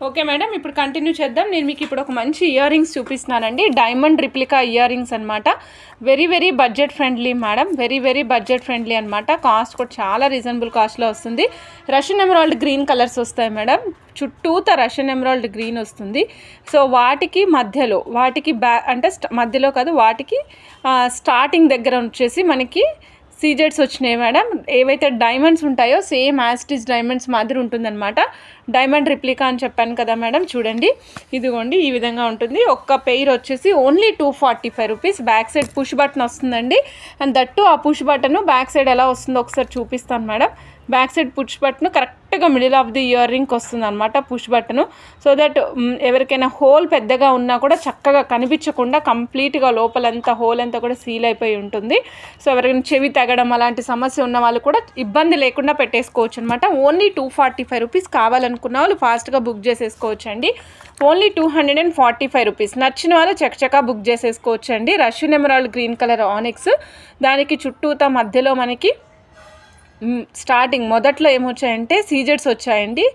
Okay madam, ఇప్పుడు continue చేద్దాం. నేను మీకు ఇప్పుడు ఒక మంచి ఇయర్ రింగ్స్ చూపిస్తున్నానండి. డైమండ్ రిప్లికా ఇయర్ రింగ్స్ అనమాట. Very very budget friendly madam, very budget friendly అనమాట. కాస్ట్ కూడా చాలా రీజనబుల్ కాస్ట్లో వస్తుంది. రష్యన్ ఎమరాల్డ్ గ్రీన్ కలర్స్ వస్తాయి మేడం. చుట్టూత రష్యన్ ఎమరాల్డ్ గ్రీన్ వస్తుంది. సో వాటికి మధ్యలో, వాటికి అంటే మధ్యలో కాదు, వాటికి స్టార్టింగ్ దగ్గర వచ్చేసి మనకి సీజెడ్స్ వచ్చినాయి మేడం. ఏవైతే డైమండ్స్ ఉంటాయో సేమ్ యాస్టిస్ డైమండ్స్ మాదిరి ఉంటుందన్నమాట. డైమండ్ రిప్లికా అని చెప్పాను కదా మేడం, చూడండి ఇదిగోండి ఈ విధంగా ఉంటుంది. ఒక్క పెయిర్ వచ్చేసి only 245 rupees. Back side push button వస్తుందండి. అండ్ దట్టు ఆ పుష్ బటన్ బ్యాక్ సైడ్ ఎలా వస్తుందో ఒకసారి చూపిస్తాను madam. Back side push button కరెక్ట్గా మిడిల్ ఆఫ్ ది ఇయర్ రింగ్కి వస్తుంది అనమాట పుష్ బటను. సో దట్ ఎవరికైనా హోల్ పెద్దగా ఉన్నా కూడా చక్కగా కనిపించకుండా కంప్లీట్గా లోపలంతా హోల్ అంతా కూడా సీల్ అయిపోయి ఉంటుంది. సో ఎవరికైనా చెవి తగ్గడం అలాంటి సమస్య ఉన్న వాళ్ళు కూడా ఇబ్బంది లేకుండా పెట్టేసుకోవచ్చు అనమాట. Only 245 rupees. కావాలనుకున్న వాళ్ళు ఫాస్ట్గా బుక్ చేసేసుకోవచ్చు అండి. Only 245 rupees. నచ్చిన వాళ్ళు చకచకా బుక్ చేసేసుకోవచ్చు అండి. Russian emerald green colour onyx, దానికి చుట్టూతా మధ్యలో మనకి స్టార్టింగ్ మొదట్లో ఏమొచ్చాయంటే సీజెడ్స్ వచ్చాయండి,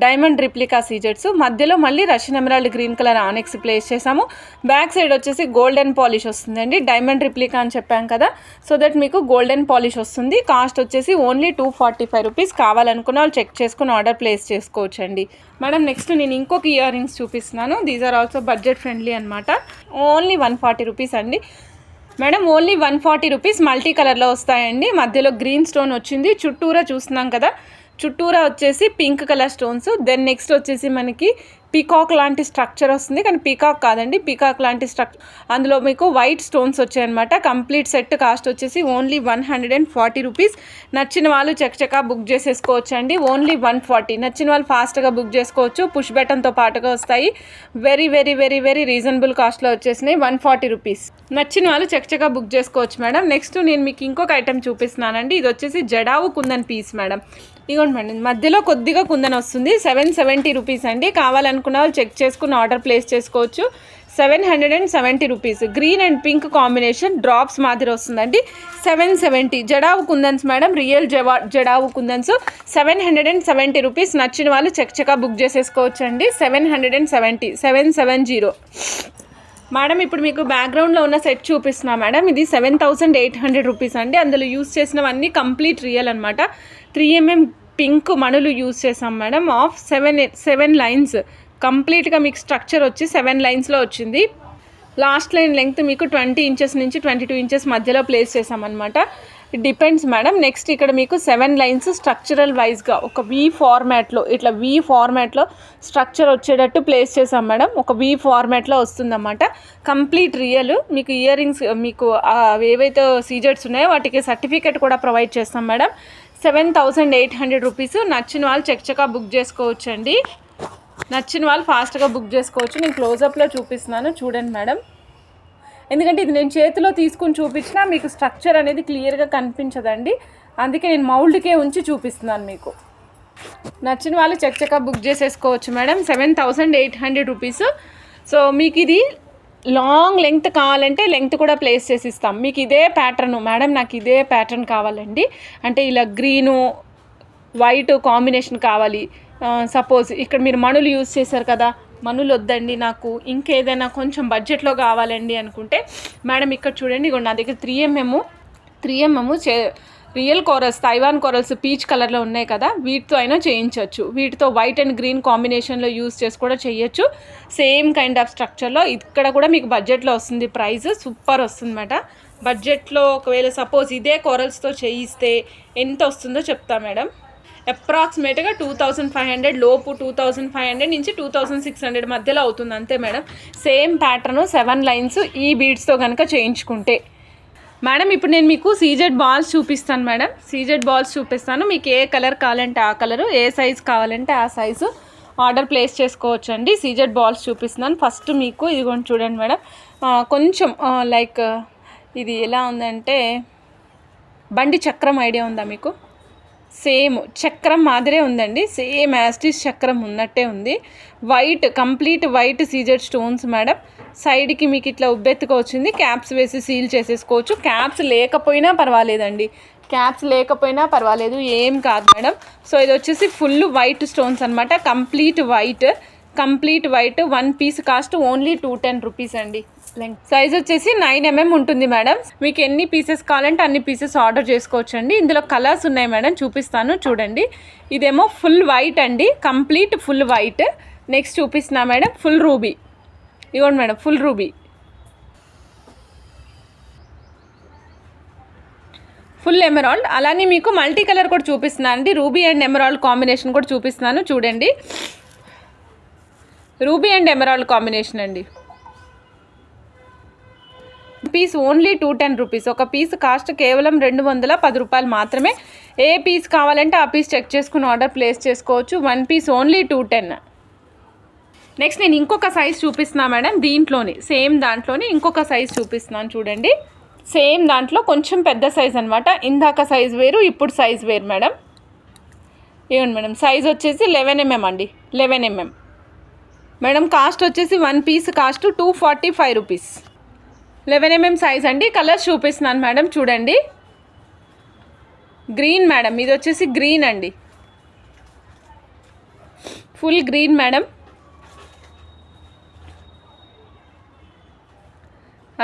డైమండ్ రిప్లికా సీజెడ్స్. మధ్యలో మళ్ళీ Russian emerald green colour onyx place చేసాము. బ్యాక్ సైడ్ వచ్చేసి గోల్డెన్ పాలిష్ వస్తుందండి. డైమండ్ రిప్లికా అని చెప్పాం కదా, సో దట్ మీకు గోల్డెన్ పాలిష్ వస్తుంది. కాస్ట్ వచ్చేసి ఓన్లీ 245 రూపీస్. కావాలనుకున్న వాళ్ళు చెక్ చేసుకుని ఆర్డర్ ప్లేస్ చేసుకోవచ్చు అండి. మేడం నెక్స్ట్ నేను ఇంకొక ఇయర్ రింగ్స్ చూపిస్తున్నాను. These are also budget friendly అనమాట. ఓన్లీ 140 రూపీస్ అండి మేడం. Only 140 rupees. మల్టీ కలర్లో వస్తాయండి. మధ్యలో గ్రీన్ స్టోన్ వచ్చింది. చుట్టూరా చూస్తున్నాం కదా, చుట్టూరా వచ్చేసి pink colour stones. Then next వచ్చేసి మనకి పీకాక్ లాంటి స్ట్రక్చర్ వస్తుంది, కానీ పీకాక్ కాదండి, పీకాక్ లాంటి స్ట్రక్చర్. అందులో మీకు వైట్ స్టోన్స్ వచ్చాయన్నమాట. కంప్లీట్ సెట్ కాస్ట్ వచ్చేసి ఓన్లీ 140 రూపీస్. నచ్చిన వాళ్ళు చకచకా బుక్ చేసేసుకోవచ్చు అండి. ఓన్లీ 140. నచ్చిన వాళ్ళు ఫాస్ట్గా బుక్ చేసుకోవచ్చు. పుష్ బటన్తో పాటుగా వస్తాయి. వెరీ రీజనబుల్ కాస్ట్లో వచ్చేసినాయి. 140 రూపీస్. నచ్చిన వాళ్ళు చకచకా బుక్ చేసుకోవచ్చు మేడం. నెక్స్ట్ నేను మీకు ఇంకొక ఐటెం చూపిస్తున్నానండి. ఇది వచ్చేసి జడావు కుందన్ పీస్ మేడం. ఇదిగోండి మేడం, మధ్యలో కొద్దిగా కుందన్ వస్తుంది. 770 రూపీస్ అండి. కావాలనుకున్న వాళ్ళు చెక్ చేసుకుని ఆర్డర్ ప్లేస్ చేసుకోవచ్చు. 770 rupees. Green and pink combination drops మాదిరి వస్తుందండి. 770 జడావు కుందన్స్ మేడం, రియల్ జడావు కుందన్స్. 770 రూపీస్. నచ్చిన వాళ్ళు చకచకా బుక్ చేసేసుకోవచ్చు అండి. 770 మేడం. ఇప్పుడు మీకు బ్యాక్గ్రౌండ్లో ఉన్న సెట్ చూపిస్తున్నా మేడం. ఇది 7800 రూపీస్ అండి. అందులో యూస్ చేసినవన్నీ కంప్లీట్ రియల్ అనమాట. 3mm పింక్ మణులు యూస్ చేసాం మేడం. ఆఫ్ 7 లైన్స్ కంప్లీట్గా మీకు స్ట్రక్చర్ వచ్చి 7 లైన్స్లో వచ్చింది. లాస్ట్ లైన్ లెంగ్త్ మీకు 20 ఇంచెస్ నుంచి 22 ఇంచెస్ మధ్యలో ప్లేస్ చేసామన్నమాట. Depends madam. నెక్స్ట్ ఇక్కడ మీకు 7 లైన్స్ స్ట్రక్చరల్ వైజ్గా ఒక వి ఫార్మాట్లో, ఇట్లా వి ఫార్మాట్లో స్ట్రక్చర్ వచ్చేటట్టు ప్లేస్ చేసాం మేడం. ఒక వి ఫార్మాట్లో వస్తుందన్నమాట. Complete real. మీకు ఇయర్ రింగ్స్, మీకు ఏవైతే సీజెడ్స్ ఉన్నాయో వాటికి సర్టిఫికేట్ కూడా ప్రొవైడ్ చేస్తాం మేడం. 7800 రూపీస్. నచ్చిన వాళ్ళు చకచకా బుక్ చేసుకోవచ్చు అండి. నచ్చిన వాళ్ళు ఫాస్ట్గా బుక్ చేసుకోవచ్చు. నేను క్లోజప్లో చూపిస్తున్నాను చూడండి మేడం. ఎందుకంటే ఇది నేను చేతిలో తీసుకుని చూపించినా మీకు స్ట్రక్చర్ అనేది క్లియర్గా కనిపించదండి. అందుకే నేను మౌల్డ్కే ఉంచి చూపిస్తున్నాను మీకు. నచ్చిన వాళ్ళు చకచకా బుక్ చేసేసుకోవచ్చు మేడం. 7800 రూపీస్. సో మీకు ఇది లాంగ్ లెంగ్త్ కావాలంటే లెంగ్త్ కూడా ప్లేస్ చేసి ఇస్తాం. మీకు ఇదే ప్యాటర్ను మేడం, నాకు ఇదే ప్యాటర్న్ కావాలండి అంటే ఇలా గ్రీను వైట్ కాంబినేషన్ కావాలి. సపోజ్ ఇక్కడ మీరు మణులు యూజ్ చేశారు కదా, మణులు వద్దండి నాకు ఇంకేదైనా కొంచెం బడ్జెట్లో కావాలండి అనుకుంటే మేడం ఇక్కడ చూడండి, ఇగో నా దగ్గర 3mm real corals, Taiwan corals peach కలర్లో ఉన్నాయి కదా, వీటితో అయినా చేయించవచ్చు. వీటితో వైట్ అండ్ గ్రీన్ కాంబినేషన్లో యూస్ చేసి కూడా చేయొచ్చు. సేమ్ కైండ్ ఆఫ్ స్ట్రక్చర్లో ఇక్కడ కూడా మీకు బడ్జెట్లో వస్తుంది. ప్రైస్ సూపర్ వస్తుంది అన్నమాట. బడ్జెట్లో ఒకవేళ సపోజ్ ఇదే కోరల్స్తో చేయిస్తే ఎంత వస్తుందో చెప్తా మేడం. అప్రాక్సిమేట్గా 2500 లోపు, 2500 నుంచి 2600 మధ్యలో అవుతుంది అంతే మేడం. సేమ్ ప్యాటర్ను 7 లైన్స్ ఈ బీడ్స్తో కనుక చేయించుకుంటే. మేడం ఇప్పుడు నేను మీకు సీజెడ్ బాల్స్ చూపిస్తాను మేడం. సీజెడ్ బాల్స్ చూపిస్తాను. మీకు ఏ కలర్ కావాలంటే ఆ కలరు, ఏ సైజ్ కావాలంటే ఆ సైజు ఆర్డర్ ప్లేస్ చేసుకోవచ్చు అండి. సీజెడ్ బాల్స్ చూపిస్తున్నాను. ఫస్ట్ మీకు ఇదిగోండి చూడండి మేడం, కొంచెం లైక్ ఇది ఎలా ఉందంటే బండి చక్రం ఐడియా ఉందా మీకు? సేమ్ చక్రం మాదిరే ఉందండి. సేమ్ యాస్టిస్ చక్రం ఉన్నట్టే ఉంది. White, complete white CZ stones madam. సైడ్కి మీకు ఇట్లా ఉబ్బెత్తుగా వచ్చింది. క్యాప్స్ వేసి సీల్ చేసేసుకోవచ్చు. క్యాప్స్ లేకపోయినా పర్వాలేదండి, క్యాప్స్ లేకపోయినా పర్వాలేదు, ఏం కాదు మేడం. సో ఇది వచ్చేసి ఫుల్ వైట్ స్టోన్స్ అనమాట. Complete white 1 piece cost only 210 rupees అండి. సైజ్ వచ్చేసి 9 mm ఉంటుంది మేడం. మీకు ఎన్ని పీసెస్ కావాలంటే అన్ని పీసెస్ ఆర్డర్ చేసుకోవచ్చు అండి. ఇందులో కలర్స్ ఉన్నాయి మేడం, చూపిస్తాను చూడండి. ఇదేమో ఫుల్ వైట్ అండి, కంప్లీట్ ఫుల్ వైట్. నెక్స్ట్ చూపిస్తున్నా మేడం ఫుల్ రూబీ. ఇవ్వండి madam full ruby, full emerald. అలానే మీకు మల్టీ కలర్ కూడా చూపిస్తున్నాను అండి. రూబీ అండ్ ఎమరాల్డ్ కాంబినేషన్ కూడా చూపిస్తున్నాను చూడండి. రూబీ అండ్ ఎమరాల్డ్ కాంబినేషన్ అండి. Piece only 210 rupees. ఒక పీస్ కాస్ట్ కేవలం 210 రూపాయలు మాత్రమే. ఏ పీస్ కావాలంటే ఆ పీస్ చెక్ చేసుకుని ఆర్డర్ ప్లేస్ చేసుకోవచ్చు. 1 పీస్ ఓన్లీ 210. నెక్స్ట్ నేను ఇంకొక సైజ్ చూపిస్తున్నా మేడం. దీంట్లోని సేమ్ దాంట్లోనే ఇంకొక సైజ్ చూపిస్తున్నాను చూడండి. సేమ్ దాంట్లో కొంచెం పెద్ద సైజ్ అనమాట. ఇందాక సైజ్ వేరు, ఇప్పుడు సైజ్ వేరు మేడం. ఇవ్వండి మేడం, సైజ్ వచ్చేసి 11 mm అండి, 11 mm మేడం. కాస్ట్ వచ్చేసి 1 piece cost 245 rupees. 11 mm size అండి. కలర్స్ చూపిస్తున్నాను మేడం చూడండి. గ్రీన్ మేడం, ఇది వచ్చేసి గ్రీన్ అండి, ఫుల్ గ్రీన్ మేడం.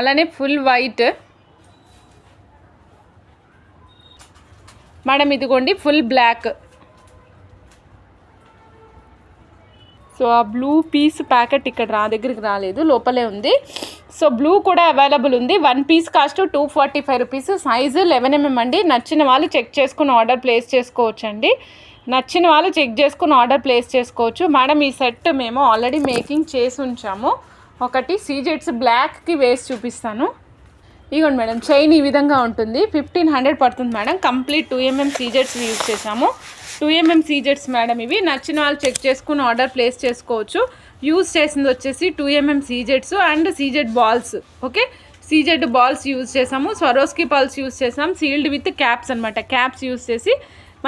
అలానే ఫుల్ వైట్ మేడం. ఇదిగోండి ఫుల్ బ్లాక్. సో ఆ బ్లూ పీస్ ప్యాకెట్ ఇక్కడ దగ్గరికి రాలేదు, లోపలే ఉంది. సో బ్లూ కూడా అవైలబుల్ ఉంది. 1 piece cost 245 rupees. Size 11 mm అండి. నచ్చిన వాళ్ళు చెక్ చేసుకుని ఆర్డర్ ప్లేస్ చేసుకోవచ్చు అండి. నచ్చిన వాళ్ళు చెక్ చేసుకుని ఆర్డర్ ప్లేస్ చేసుకోవచ్చు మేడం. ఈ సెట్ మేము ఆల్రెడీ మేకింగ్ చేసి ఉంచాము. ఒకటి సీజెడ్స్ బ్లాక్కి వేసి చూపిస్తాను. ఇదిగోండి మేడం, చైన్ ఈ విధంగా ఉంటుంది. 1500 పడుతుంది మేడం. కంప్లీట్ 2 mm సీజెడ్స్ యూజ్ చేసాము. 2 mm సీజెడ్స్ మేడం. ఇవి నచ్చిన వాళ్ళు చెక్ చేసుకుని ఆర్డర్ ప్లేస్ చేసుకోవచ్చు. యూజ్ చేసింది వచ్చేసి 2 mm సీజెడ్స్ and CZ balls. Okay, CZ balls use చేసాము. స్వరోస్కి పల్స్ యూజ్ చేసాం. సీల్డ్ విత్ క్యాప్స్ అనమాట. క్యాప్స్ యూజ్ చేసి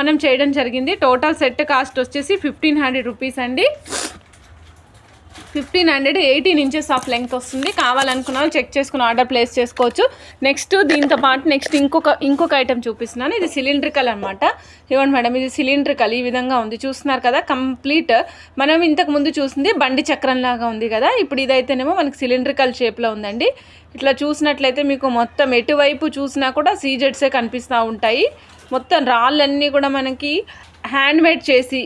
మనం చేయడం జరిగింది. టోటల్ సెట్ కాస్ట్ వచ్చేసి 1500 రూపీస్ అండి. 1500 18 inches ఆఫ్ లెంగ్త్ వస్తుంది. కావాలనుకున్న వాళ్ళు చెక్ చేసుకుని ఆర్డర్ ప్లేస్ చేసుకోవచ్చు. నెక్స్ట్ దీంతో పాటు నెక్స్ట్ ఇంకొక ఐటెం చూపిస్తున్నాను. ఇది సిలిండ్రికల్ అనమాట. ఇవ్వండి మేడం, ఇది సిలిండ్రికల్ ఈ విధంగా ఉంది, చూస్తున్నారు కదా. కంప్లీట్ మనం ఇంతకు ముందు చూసింది బండి చక్రం లాగా ఉంది కదా, ఇప్పుడు ఇదైతేనేమో మనకి సిలిండ్రికల్ షేప్లో ఉందండి. ఇట్లా చూసినట్లయితే మీకు మొత్తం ఎటువైపు చూసినా కూడా సీజెడ్సే కనిపిస్తూ ఉంటాయి. మొత్తం రాళ్ళన్నీ కూడా మనకి హ్యాండ్ మేడ్ చేసి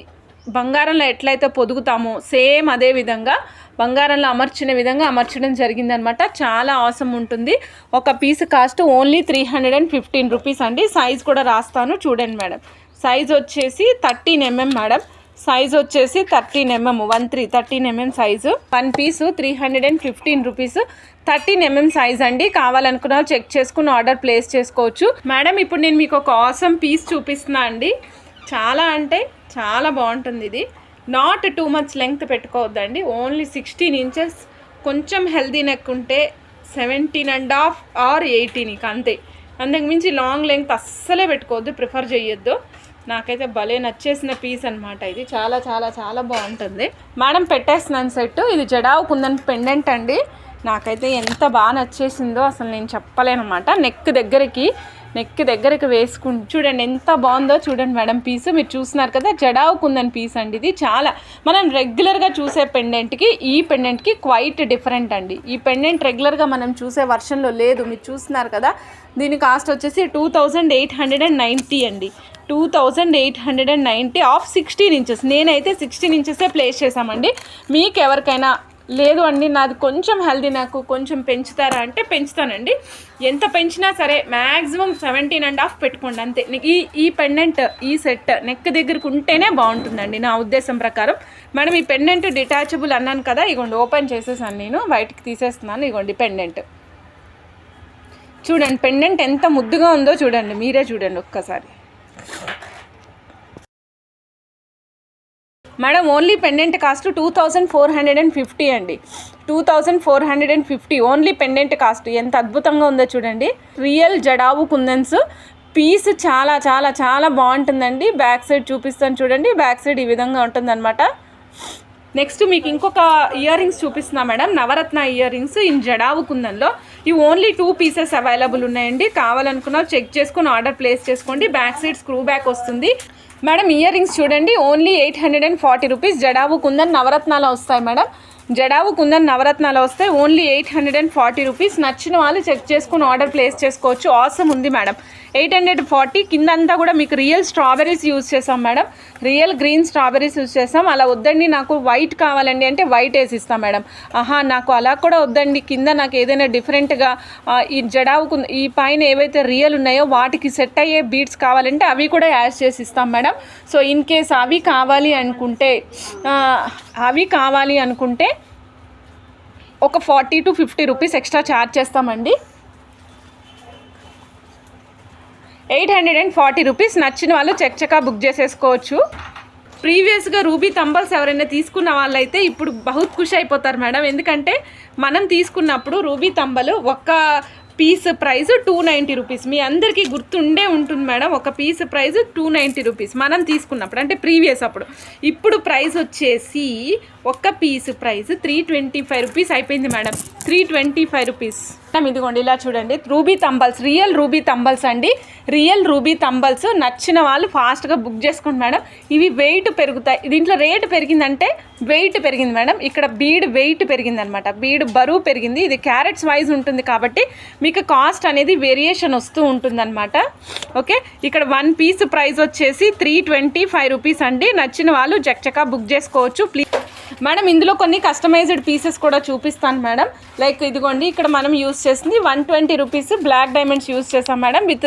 బంగారంలో ఎట్లయితే పొదుగుతామో సేమ్ అదే విధంగా బంగారంలో అమర్చిన విధంగా అమర్చడం జరిగిందనమాట. చాలా ఆసమ్ ఉంటుంది. ఒక పీస్ కాస్ట్ ఓన్లీ 315 రూపీస్ అండి. సైజ్ కూడా రాస్తాను చూడండి మేడం. సైజ్ వచ్చేసి 13 mm మేడం. సైజ్ వచ్చేసి 13 mm 13 mm సైజు. 1 పీసు 315 రూపీస్. 13 mm సైజ్ అండి. కావాలనుకున్న చెక్ చేసుకుని ఆర్డర్ ప్లేస్ చేసుకోవచ్చు మేడం. ఇప్పుడు నేను మీకు ఒక ఆసమ్ పీస్ చూపిస్తున్నా అండి. చాలా అంటే చాలా బాగుంటుంది ఇది. నాట్ టూ మచ్ లెంగ్త్ పెట్టుకోవద్దండి. Only 16 inches. కొంచెం హెల్దీ నెక్ ఉంటే 17.5 or 18 అంతే. అంతకుమించి లాంగ్ లెంగ్త్ అస్సలే పెట్టుకోవద్దు, ప్రిఫర్ చేయొద్దు. నాకైతే భలే నచ్చేసిన పీస్ అనమాట ఇది. చాలా చాలా చాలా బాగుంటుంది మేడం. పెట్టేస్తున్నాను సెట్. ఇది జడావు కుందన్ పెండెంట్ అండి. నాకైతే ఎంత బాగా నచ్చేసిందో అసలు నేను చెప్పలేనమాట. నెక్ దగ్గరికి నెక్ దగ్గరికి వేసుకుని చూడండి ఎంత బాగుందో చూడండి మేడం. పీస్ మీరు చూస్తున్నారు కదా, జడావు కుందన్ పీస్ అండి. ఇది చాలా మనం రెగ్యులర్గా చూసే పెండెంట్కి ఈ పెండెంట్కి క్వైట్ డిఫరెంట్ అండి. ఈ పెండెంట్ రెగ్యులర్గా మనం చూసే వర్షన్లో లేదు, మీరు చూస్తున్నారు కదా. దీని కాస్ట్ వచ్చేసి 2890 అండి. 2890 ఆఫ్ 16 ఇంచెస్. నేనైతే 16 ఇంచెసే ప్లేస్ చేశామండి. మీకు ఎవరికైనా లేదు అండి నాది కొంచెం హెల్దీ, నాకు కొంచెం పెంచుతారా అంటే పెంచుతానండి. ఎంత పెంచినా సరే మ్యాక్సిమం 17.5 పెట్టుకోండి అంతే. ఈ పెండెంట్ ఈ సెట్ నెక్ దగ్గరకు ఉంటేనే బాగుంటుందండి నా ఉద్దేశం ప్రకారం. మేడం ఈ పెండెంట్ డిటాచబుల్ అన్నాను కదా, ఇగోండి ఓపెన్ చేసేసాను, నేను బయటికి తీసేస్తున్నాను. ఇగోండి పెండెంట్ చూడండి, పెండెంట్ ఎంత ముద్దుగా ఉందో చూడండి, మీరే చూడండి ఒక్కసారి. మేడం ఓన్లీ పెండెంట్ కాస్ట్ 2450 అండి. 2450 ఓన్లీ పెండెంట్ కాస్ట్. ఎంత అద్భుతంగా ఉందో చూడండి. రియల్ జడావు కుందన్స్ పీస్ చాలా చాలా చాలా బాగుంటుందండి. బ్యాక్ సైడ్ చూపిస్తాను చూడండి, బ్యాక్ సైడ్ ఈ విధంగా ఉంటుందన్నమాట. నెక్స్ట్ మీకు ఇంకొక ఇయర్ రింగ్స్ చూపిస్తున్నా madam, navaratna earrings in jadau కుందన్లో. ఇవి ఓన్లీ 2 పీసెస్ అవైలబుల్ ఉన్నాయండి. కావాలనుకున్నా చెక్ చేసుకుని ఆర్డర్ ప్లేస్ చేసుకోండి. బ్యాక్ సైడ్ స్క్రూ బ్యాక్ వస్తుంది మేడం. ఇయర్ రింగ్స్ చూడండి ఓన్లీ 840 రూపీస్. జడావు కుందన్ నవరత్నాలు వస్తాయి మేడం. జడావు కుందన్ నవరత్నాలు వస్తాయి ఓన్లీ 840 రూపీస్. నచ్చిన వాళ్ళు చెక్ చేసుకుని ఆర్డర్ ప్లేస్ చేసుకోవచ్చు. ఆసమ్ ఉంది మేడం. 840 కిందంతా కూడా మీకు రియల్ స్ట్రాబెర్రీస్ యూజ్ చేసాం madam. Real green strawberries use చేసాం. అలా వద్దండి నాకు వైట్ కావాలండి అంటే వైట్ వేసి ఇస్తాం మేడం. నాకు అలా కూడా వద్దండి, కింద నాకు ఏదైనా డిఫరెంట్గా ఈ జడావు ఈ పైన ఏవైతే రియల్ ఉన్నాయో వాటికి సెట్ అయ్యే బీడ్స్ కావాలంటే అవి కూడా యాడ్ చేసి ఇస్తాం మేడం. సో ఇన్ కేస్ అవి కావాలి అనుకుంటే ఒక 40 to 50 రూపీస్ ఎక్స్ట్రా ఛార్జ్ చేస్తామండి. 840 రూపీస్. నచ్చిన వాళ్ళు చక్చకా బుక్ చేసేసుకోవచ్చు. ప్రీవియస్గా రూబీ తంబల్స్ ఎవరైనా తీసుకున్న వాళ్ళైతే ఇప్పుడు బహుత్ ఖుషి అయిపోతారు మేడం. ఎందుకంటే మనం తీసుకున్నప్పుడు రూబీ తంబలు ఒక్క పీస్ ప్రైస్ 290 రూపీస్. మీ అందరికీ గుర్తుండే ఉంటుంది మేడం. ఒక పీస్ ప్రైస్ 290 రూపీస్ మనం తీసుకున్నప్పుడు, అంటే ప్రీవియస్ అప్పుడు. ఇప్పుడు ప్రైస్ వచ్చేసి ఒక్క పీస్ ప్రైస్ 325 రూపీస్ అయిపోయింది మేడం. 325 రూపీస్. ఇదిగోండి ఇలా చూడండి, రూబీ తంబల్స్, రియల్ రూబీ తంబల్స్ అండి. రియల్ రూబీ తంబల్స్ నచ్చిన వాళ్ళు ఫాస్ట్గా బుక్ చేసుకోండి మేడం. ఇవి వెయిట్ పెరుగుతాయి. దీంట్లో రేటు పెరిగిందంటే వెయిట్ పెరిగింది మేడం. ఇక్కడ బీడ్ వెయిట్ పెరిగింది అనమాట, బీడ్ బరువు పెరిగింది. ఇది క్యారెట్స్ వైజ్ ఉంటుంది కాబట్టి మీకు కాస్ట్ అనేది వేరియేషన్ వస్తూ ఉంటుందన్నమాట. ఓకే, ఇక్కడ 1 పీస్ ప్రైస్ వచ్చేసి 325 రూపీస్ అండి. నచ్చిన వాళ్ళు చకచకా బుక్ చేసుకోవచ్చు ప్లీజ్ మేడం. ఇందులో కొన్ని కస్టమైజ్డ్ పీసెస్ కూడా చూపిస్తాను మేడం. లైక్ ఇదిగోండి, ఇక్కడ మనం యూస్ చేసింది 120 రూపీస్ బ్లాక్ డైమండ్స్ యూస్ చేసాం madam. With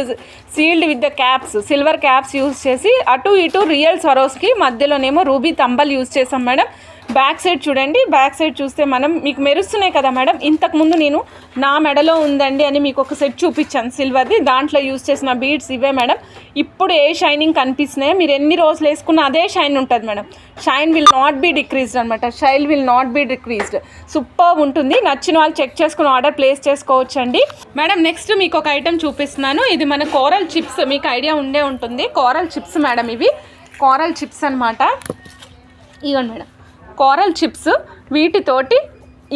sealed with the caps, silver caps use చేసి అటు ఇటు రియల్ సరోస్కి మధ్యలోనేమో రూబీ తంబల్ యూస్ చేసాం మేడం. బ్యాక్ సైడ్ చూడండి, బ్యాక్ సైడ్ చూస్తే మనం మీకు మెరుస్తున్నాయి కదా మేడం. ఇంతకుముందు నేను నా మెడలో ఉందండి అని మీకు ఒక సెట్ చూపించాను సిల్వర్ది, దాంట్లో యూస్ చేసిన బీడ్స్ ఇవే మేడం. ఇప్పుడు ఏ షైనింగ్ కనిపిస్తున్నాయో మీరు ఎన్ని రోజులు వేసుకున్న అదే షైన్ ఉంటుంది madam. Shine will not be decreased అనమాట. Shine will not be decreased. Super ఉంటుంది. నచ్చిన వాళ్ళు చెక్ చేసుకుని ఆర్డర్ ప్లేస్ చేసుకోవచ్చు అండి మేడం. నెక్స్ట్ మీకు ఒక ఐటెం చూపిస్తున్నాను. ఇది మన కోరల్ చిప్స్, మీకు ఐడియా ఉండే ఉంటుంది. కోరల్ చిప్స్ మేడం, ఇవి కోరల్ చిప్స్ అనమాట. ఇవ్వండి మేడం, కోరల్ చిప్స్. వీటితోటి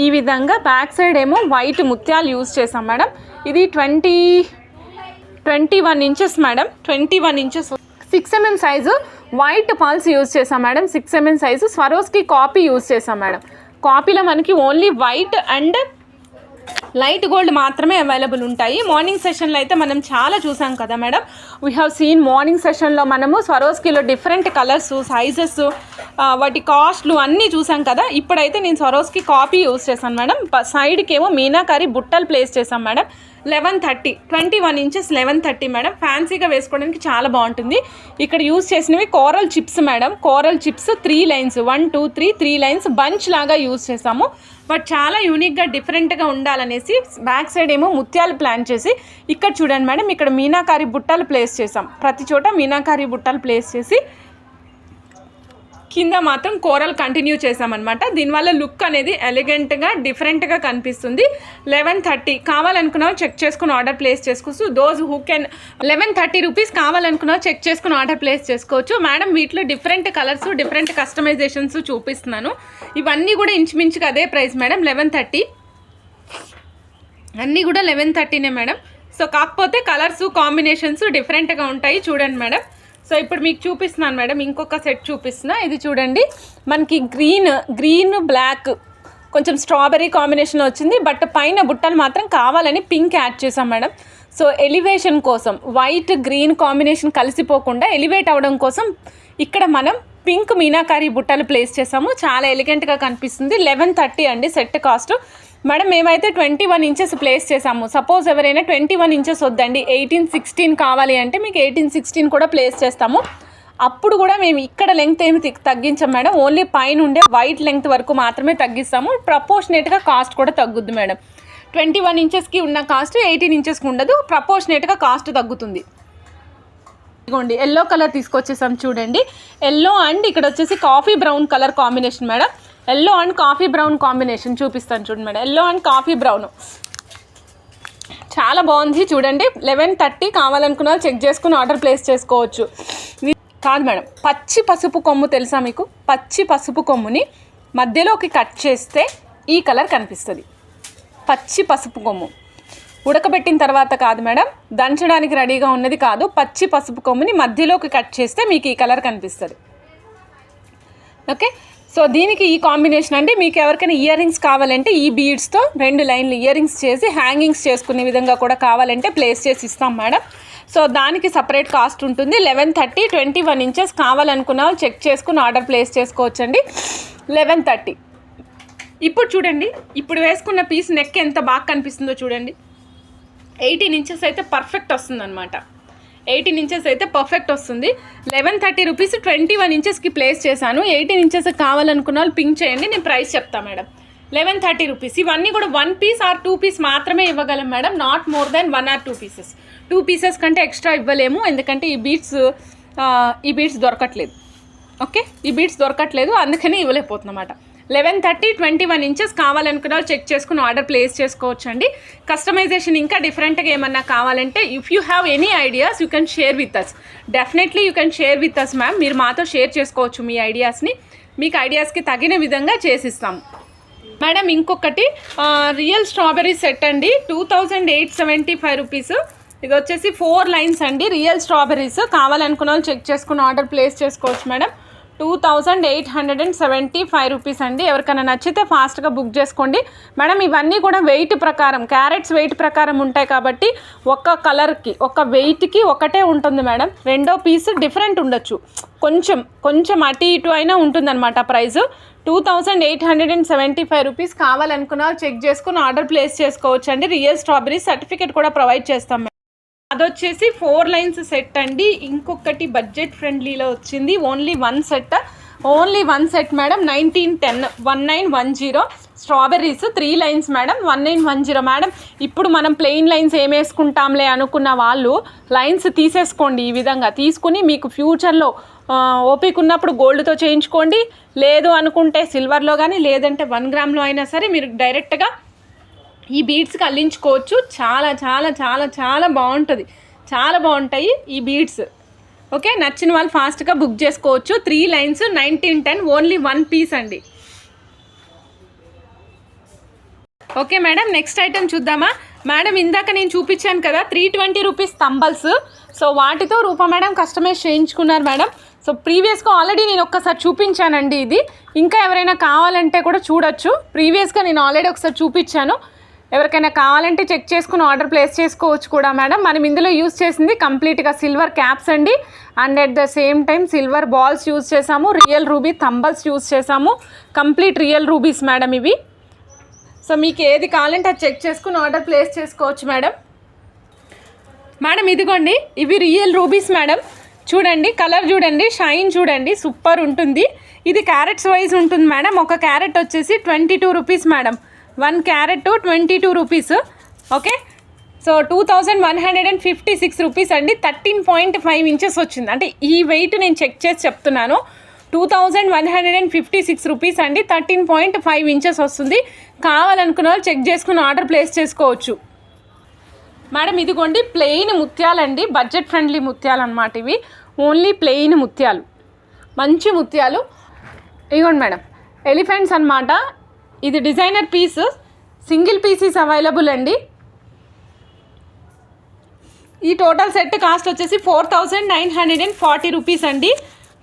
ఈ విధంగా బ్యాక్ సైడ్ ఏమో వైట్ ముత్యాలు యూజ్ చేసాం మేడం. ఇది 21 inches madam. 21 inches 6 mm size white pearls use చేసాం madam. 6 mm size Swarovski copy use చేసాం మేడం. కాపీలో మనకి only white and light gold మాత్రమే అవైలబుల్ ఉంటాయి. మార్నింగ్ సెషన్లో అయితే మనం చాలా చూసాం కదా madam. We have seen morning సెషన్లో మనము స్వరోస్కీలో డిఫరెంట్ కలర్స్, సైజెస్, వాటి కాస్ట్లు అన్నీ చూసాం కదా. ఇప్పుడైతే నేను స్వరోస్కి కాపీ యూజ్ చేశాను మేడం. సైడ్కి ఏమో మీనాకారి బుట్టలు ప్లేస్ చేసాం మేడం. 1130 21 inches 1130 madam. ఫ్యాన్సీగా వేసుకోవడానికి చాలా బాగుంటుంది. ఇక్కడ యూజ్ చేసినవి coral chips madam. Coral chips 3 lines 1 2 3 lines bunch లాగా యూజ్ చేసాము. బట్ చాలా యూనిక్గా డిఫరెంట్గా ఉండాలనేసి బ్యాక్ సైడ్ ఏమో ముత్యాలు ప్లాన్ చేసి ఇక్కడ చూడండి మేడం, ఇక్కడ మీనాకారి బుట్టలు ప్లేస్ చేసాం. ప్రతి చోట మీనాకారి బుట్టలు ప్లేస్ చేసి కింద మాత్రం కోరల్ కంటిన్యూ చేసామన్నమాట. దీనివల్ల లుక్ అనేది ఎలిగెంట్గా డిఫరెంట్గా కనిపిస్తుంది. 1130 కావాలనుకున్నా చెక్ చేసుకుని ఆర్డర్ ప్లేస్ చేసుకోవచ్చు. దోస్ హూ కెన్ 1130 రూపీస్ కావాలనుకున్నా చెక్ చేసుకుని ఆర్డర్ ప్లేస్ చేసుకోవచ్చు మేడం. వీటిలో డిఫరెంట్ కలర్స్, డిఫరెంట్ కస్టమైజేషన్స్ చూపిస్తున్నాను. ఇవన్నీ కూడా ఇంచుమించుగా అదే ప్రైస్ మేడం. 1130 అన్నీ కూడా 1130నే మేడం. సో కాకపోతే కలర్స్ కాంబినేషన్స్ డిఫరెంట్గా ఉంటాయి. చూడండి మేడం. సో ఇప్పుడు మీకు చూపిస్తున్నాను మేడం, ఇంకొక సెట్ చూపిస్తున్నా. ఇది చూడండి, మనకి గ్రీన్ బ్లాక్ కొంచెం స్ట్రాబెర్రీ కాంబినేషన్ వచ్చింది. బట్ పైన బుట్టలు మాత్రం కావాలని పింక్ యాడ్ చేసాం మేడం. సో ఎలివేషన్ కోసం వైట్ గ్రీన్ కాంబినేషన్ కలిసిపోకుండా ఎలివేట్ అవ్వడం కోసం ఇక్కడ మనం పింక్ మీనాకారి బుట్టలు ప్లేస్ చేసాము. చాలా ఎలిగెంట్గా కనిపిస్తుంది. 1130 అండి సెట్ కాస్ట్. మేడం మేమైతే 21 ఇంచెస్ ప్లేస్ చేసాము. సపోజ్ ఎవరైనా 21 ఇంచెస్ వద్దండి 18-16 కావాలి అంటే మీకు 18-16 కూడా ప్లేస్ చేస్తాము. అప్పుడు కూడా మేము ఇక్కడ లెంగ్త్ ఏమి తగ్గించాం మేడం. ఓన్లీ పైన ఉండే వైట్ లెంగ్త్ వరకు మాత్రమే తగ్గిస్తాము. ప్రపోర్షనేట్గా కాస్ట్ కూడా తగ్గుద్ది మేడం. 21 ఇంచెస్కి ఉన్న కాస్ట్ 18 ఇంచెస్కి ఉండదు. ప్రపోర్షనేట్గా కాస్ట్ తగ్గుతుంది. ఇదిగోండి ఎల్లో కలర్ తీసుకొచ్చేసాం చూడండి. ఎల్లో అండ్ ఇక్కడ వచ్చేసి coffee brown colour combination madam. Yellow and coffee brown combination చూపిస్తాను చూడండి madam. Yellow and coffee brown చాలా బాగుంది చూడండి. 1130 కావాలనుకున్న చెక్ చేసుకుని ఆర్డర్ ప్లేస్ చేసుకోవచ్చు. కాదు మేడం, పచ్చి పసుపు కొమ్ము తెలుసా మీకు? పచ్చి పసుపు కొమ్ముని మధ్యలోకి కట్ చేస్తే ఈ కలర్ కనిపిస్తుంది. పచ్చి పసుపు కొమ్ము ఉడకబెట్టిన తర్వాత కాదు మేడం, దంచడానికి రెడీగా ఉన్నది కాదు. పచ్చి పసుపు కొమ్ముని మధ్యలోకి కట్ చేస్తే మీకు ఈ కలర్ కనిపిస్తుంది. ఓకే, సో దీనికి ఈ కాంబినేషన్ అండి. మీకు ఎవరికైనా ఇయర్ రింగ్స్ కావాలంటే ఈ బీడ్స్తో 2 లైన్లు ఇయర్ రింగ్స్ చేసి హ్యాంగింగ్స్ చేసుకునే విధంగా కూడా కావాలంటే ప్లేస్ చేసి ఇస్తాం మేడం. సో దానికి సపరేట్ కాస్ట్ ఉంటుంది. 1130 21 ఇంచెస్ కావాలనుకున్న వాళ్ళు చెక్ చేసుకుని ఆర్డర్ ప్లేస్ చేసుకోవచ్చండి. 1130. ఇప్పుడు చూడండి, ఇప్పుడు వేసుకున్న పీస్ నెక్ ఎంత బాగా కనిపిస్తుందో చూడండి. 18 ఇంచెస్ అయితే పర్ఫెక్ట్ వస్తుంది అనమాట. 18 ఇంచెస్ అయితే పర్ఫెక్ట్ వస్తుంది. 1130 రూపీస్ 21 ఇంచెస్కి ప్లేస్ చేశాను. 18 ఇంచెస్ కావాలనుకున్న వాళ్ళు పింక్ చేయండి, నేను ప్రైస్ చెప్తాను మేడం. 1130 రూపీస్. ఇవన్నీ కూడా 1 పీస్ ఆర్ 2 పీస్ మాత్రమే ఇవ్వగలం madam. Not more than 1 or 2 pieces. 2 pieces కంటే ఎక్స్ట్రా ఇవ్వలేము, ఎందుకంటే ఈ బీడ్స్ దొరకట్లేదు. ఓకే, ఈ బీడ్స్ దొరకట్లేదు, అందుకని ఇవ్వలేకపోతున్నమాట. 1130 21 ఇంచెస్ కావాలనుకున్న వాళ్ళు చెక్ చేసుకుని ఆర్డర్ ప్లేస్ చేసుకోవచ్చు అండి. కస్టమైజేషన్ ఇంకా డిఫరెంట్గా ఏమన్నా కావాలంటే if you have any ideas you can share with us. Definitely you can share with us ma'am. మీరు మాతో షేర్ చేసుకోవచ్చు మీ ఐడియాస్ని. మీకు ఐడియాస్కి తగిన విధంగా చేసిస్తాము మేడం. ఇంకొకటి రియల్ స్ట్రాబెర్రీ సెట్ అండి. 2875 రూపీస్. ఇది వచ్చేసి 4 లైన్స్ అండి. రియల్ స్ట్రాబెర్రీస్ కావాలనుకున్న వాళ్ళు చెక్ చేసుకుని ఆర్డర్ ప్లేస్ చేసుకోవచ్చు మేడం. 2875 రూపీస్ అండి. ఎవరికైనా నచ్చితే ఫాస్ట్గా బుక్ చేసుకోండి మేడం. ఇవన్నీ కూడా వెయిట్ ప్రకారం, క్యారెట్స్ వెయిట్ ప్రకారం ఉంటాయి కాబట్టి ఒక కలర్కి ఒక వెయిట్కి ఒకటే ఉంటుంది మేడం. రెండో పీస్ డిఫరెంట్ ఉండొచ్చు, కొంచెం అటు ఇటు అయినా ఉంటుందన్నమాట ప్రైస్. 2875 రూపీస్ కావాలనుకున్న చెక్ చేసుకుని ఆర్డర్ ప్లేస్ చేసుకోవచ్చు అండి. రియల్ స్ట్రాబెర్రీ సర్టిఫికేట్ కూడా ప్రొవైడ్ చేస్తాం మేడం. అదొచ్చేసి 4 లైన్స్ సెట్ అండి. ఇంకొకటి బడ్జెట్ ఫ్రెండ్లీలో వచ్చింది. Only one set madam. 1910 strawberries 3 lines madam. 1910 madam. ఇప్పుడు మనం ప్లెయిన్ లైన్స్ ఏం వేసుకుంటాంలే అనుకున్న వాళ్ళు లైన్స్ తీసేసుకోండి. ఈ విధంగా తీసుకుని మీకు ఫ్యూచర్లో ఓపిక ఉన్నప్పుడు గోల్డ్తో చేయించుకోండి. లేదు అనుకుంటే సిల్వర్లో కానీ లేదంటే 1 గ్రామ్లో అయినా సరే మీరు డైరెక్ట్గా ఈ బీడ్స్కి అల్లించుకోవచ్చు. చాలా చాలా చాలా చాలా బాగుంటుంది, చాలా బాగుంటాయి ఈ బీడ్స్. ఓకే, నచ్చిన వాళ్ళు ఫాస్ట్గా బుక్ చేసుకోవచ్చు. 3 లైన్స్ 1910 ఓన్లీ 1 పీస్ అండి. ఓకే మేడం, నెక్స్ట్ ఐటెం చూద్దామా మేడం? ఇందాక నేను చూపించాను కదా 320 రూపీస్ తంబల్స్. సో వాటితో రూపా మేడం కస్టమైజ్ చేయించుకున్నారు మేడం. సో ప్రీవియస్గా ఆల్రెడీ నేను ఒక్కసారి చూపించానండి. ఇది ఇంకా ఎవరైనా కావాలంటే కూడా చూడొచ్చు. ప్రీవియస్గా నేను ఆల్రెడీ ఒకసారి చూపించాను. ఎవరికైనా కావాలంటే చెక్ చేసుకుని ఆర్డర్ ప్లేస్ చేసుకోవచ్చు కూడా మేడం. మనం ఇందులో యూజ్ చేసింది కంప్లీట్గా సిల్వర్ క్యాప్స్ అండి. And at the same time silver balls use చేసాము. రియల్ రూబీ తంబల్స్ యూజ్ చేసాము. కంప్లీట్ రియల్ రూబీస్ మేడం ఇవి. సో మీకు ఏది కావాలంటే అది చెక్ చేసుకుని ఆర్డర్ ప్లేస్ చేసుకోవచ్చు మేడం. ఇదిగోండి, ఇవి రియల్ రూబీస్ మేడం. చూడండి, కలర్ చూడండి, షైన్ చూడండి, సూపర్ ఉంటుంది. ఇది క్యారెట్స్ వైజ్ ఉంటుంది మేడం. ఒక క్యారెట్ వచ్చేసి 22 rupees madam. 1 carrot 22 rupees. Okay, so 2156 rupees అండి. 13.5 ఇంచెస్ వచ్చింది. అంటే ఈ వెయిట్ నేను చెక్ చేసి చెప్తున్నాను. 2156 రూపీస్ అండి. 13.5 ఇంచెస్ వస్తుంది. కావాలనుకున్న వాళ్ళు చెక్ చేసుకుని ఆర్డర్ ప్లేస్ చేసుకోవచ్చు మేడం. ఇదిగోండి ప్లెయిన్ ముత్యాలండి. బడ్జెట్ ఫ్రెండ్లీ ముత్యాలు అన్నమాట ఇవి. ఓన్లీ ప్లెయిన్ ముత్యాలు, మంచి ముత్యాలు. ఇదిగోండి మేడం, ఎలిఫెంట్స్ అన్నమాట. ఇది designer piece, single pieces available అండి. ఈ టోటల్ సెట్ కాస్ట్ వచ్చేసి 4940 రూపీస్ అండి.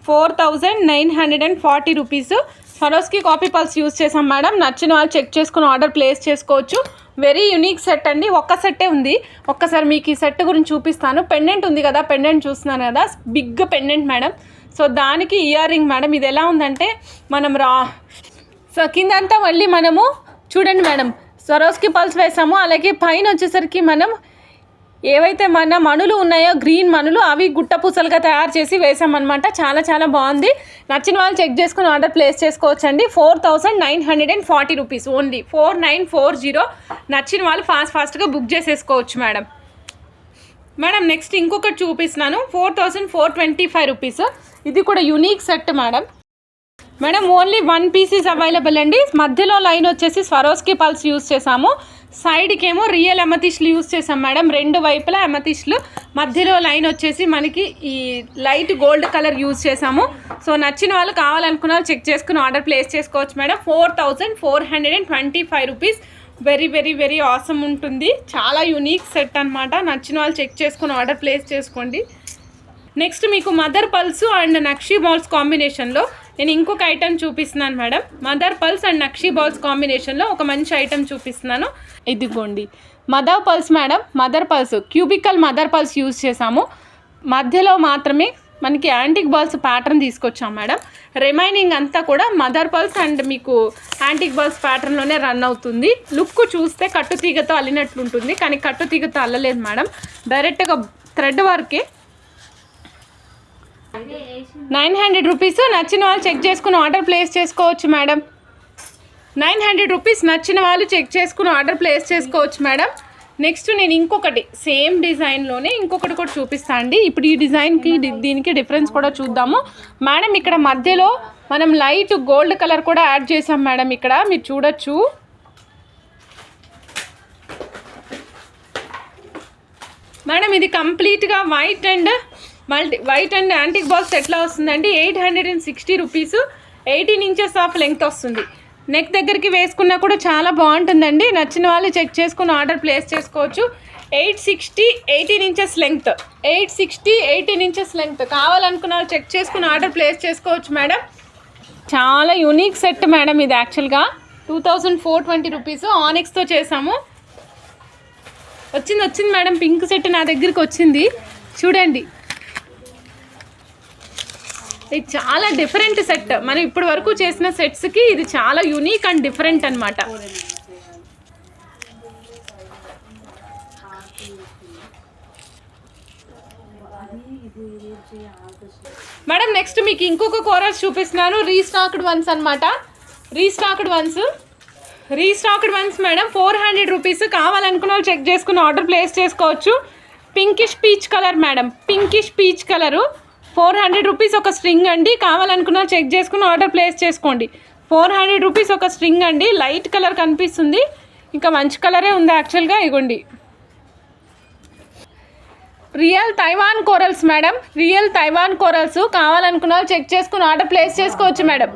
4940 rupees. Swarovski copy pulse use చేసాం మేడం. నచ్చిన వాళ్ళు చెక్ చేసుకుని ఆర్డర్ ప్లేస్ చేసుకోవచ్చు. వెరీ యూనిక్ సెట్ అండి. ఒక్క సెట్టే ఉంది. ఒక్కసారి మీకు ఈ సెట్ గురించి చూపిస్తాను. పెండెంట్ ఉంది కదా, పెండెంట్ చూస్తున్నాను కదా, బిగ్ పెండెంట్ మేడం. సో దానికి ఇయర్ రింగ్ మేడం. ఇది ఎలా ఉందంటే మనం సో కిందంతా మళ్ళీ మనము చూడండి మేడం, స్వరోస్కి పల్స్ వేసాము. అలాగే పైన వచ్చేసరికి మనం ఏవైతే మన మణులు ఉన్నాయో గ్రీన్ మణులు అవి గుట్ట పూసలుగా తయారు చేసి వేసామన్నమాట. చాలా చాలా బాగుంది. నచ్చిన వాళ్ళు చెక్ చేసుకుని ఆర్డర్ ప్లేస్ చేసుకోవచ్చండి. 4940 రూపీస్ ఓన్లీ. 4940. నచ్చిన వాళ్ళు ఫాస్ట్గా బుక్ చేసేసుకోవచ్చు మేడం. మేడం నెక్స్ట్ ఇంకొకటి చూపిస్తున్నాను. 4425 రూపీస్. ఇది కూడా unique set madam. Madam only 1 pieces available అండి. మధ్యలో లైన్ వచ్చేసి స్వరోస్కి పల్స్ యూస్ చేసాము. సైడ్కి ఏమో రియల్ ఎమతిస్ట్లు యూస్ చేసాం మేడం. రెండు వైపులా ఎమతిస్ట్లు. మధ్యలో లైన్ వచ్చేసి మనకి ఈ లైట్ గోల్డ్ కలర్ యూస్ చేసాము. సో నచ్చిన వాళ్ళు కావాలనుకున్న వాళ్ళు చెక్ చేసుకుని ఆర్డర్ ప్లేస్ చేసుకోవచ్చు madam. 4425 rupees. Very very very awesome ఉంటుంది. చాలా యూనిక్ సెట్ అనమాట. నచ్చిన వాళ్ళు చెక్ చేసుకుని ఆర్డర్ ప్లేస్ చేసుకోండి. నెక్స్ట్ మీకు mother pulse and nakshi balls కాంబినేషన్లో నేను ఇంకొక ఐటెం చూపిస్తున్నాను madam. Mother pulse and nakshi balls కాంబినేషన్లో ఒక మంచి ఐటెం చూపిస్తున్నాను. ఇదిగోండి mother pulse madam. Mother pulse cubical mother pulse use చేసాము. మధ్యలో మాత్రమే మనకి యాంటిక్ బాల్స్ ప్యాటర్న్ తీసుకొచ్చాం మేడం. రిమైనింగ్ అంతా కూడా మదర్ పల్స్ అండ్ మీకు యాంటిక్ బాల్స్ ప్యాటర్న్లోనే రన్ అవుతుంది. లుక్ చూస్తే కట్టుతీగతో అల్లినట్లుంటుంది, కానీ కట్టుతీగతో అల్లలేదు మేడం. డైరెక్ట్గా థ్రెడ్ వర్కే. 900 రూపీస్. నచ్చిన వాళ్ళు చెక్ చేసుకుని ఆర్డర్ ప్లేస్ చేసుకోవచ్చు మేడం. 900 రూపీస్. నచ్చిన వాళ్ళు చెక్ చేసుకుని ఆర్డర్ ప్లేస్ చేసుకోవచ్చు మేడం. నెక్స్ట్ నేను ఇంకొకటి సేమ్ డిజైన్లోనే ఇంకొకటి కూడా చూపిస్తాను అండి. ఇప్పుడు ఈ డిజైన్కి దీనికి డిఫరెన్స్ కూడా చూద్దాము మేడం. ఇక్కడ మధ్యలో మనం లైట్ గోల్డ్ కలర్ కూడా యాడ్ చేసాం మేడం. ఇక్కడ మీరు చూడొచ్చు. మేడం ఇది కంప్లీట్గా వైట్ అండ్ యాంటిక్ బాల్స్ ఎట్లా వస్తుందండి. 860 రూపీస్. 18 ఇంచెస్ ఆఫ్ లెంగ్త్ వస్తుంది. నెక్ దగ్గరికి వేసుకున్నా కూడా చాలా బాగుంటుందండి. నచ్చిన వాళ్ళు చెక్ చేసుకుని ఆర్డర్ ప్లేస్ చేసుకోవచ్చు. 860 18 ఇంచెస్ లెంగ్త్. 860 18 inches length. కావాలనుకున్న వాళ్ళు చెక్ చేసుకుని ఆర్డర్ ప్లేస్ చేసుకోవచ్చు మేడం. చాలా యూనిక్ సెట్ మేడం. ఇది యాక్చువల్గా 2420 రూపీస్. ఆనిక్స్తో చేసాము. వచ్చింది మేడం. పింక్ సెట్ నా దగ్గరికి వచ్చింది. చూడండి, ఇది చాలా డిఫరెంట్ సెట్. మనం ఇప్పటి వరకు చేసిన సెట్స్కి ఇది చాలా యూనిక్ అండ్ డిఫరెంట్ అనమాట. మేడం నెక్స్ట్ మీకు ఇంకొక కోరల్స్ చూపిస్తున్నాను. రీస్టాక్డ్ వన్స్ అనమాట. Restocked once madam. 400 రూపీస్. కావాలనుకున్న వాళ్ళు చెక్ చేసుకుని ఆర్డర్ ప్లేస్ చేసుకోవచ్చు. Pinkish peach colour madam. Pinkish peach colour. 400 rupees ఒక స్ట్రింగ్ అండి. కావాలనుకున్న చెక్ చేసుకుని ఆర్డర్ ప్లేస్ చేసుకోండి. 400 రూపీస్ ఒక స్ట్రింగ్ అండి. లైట్ కలర్ కనిపిస్తుంది, ఇంకా మంచి కలరే ఉంది యాక్చువల్గా. ఇగోండి real Taiwan corals madam. Real Taiwan corals. కావాలనుకున్న చెక్ చేసుకుని ఆర్డర్ ప్లేస్ చేసుకోవచ్చు మేడం.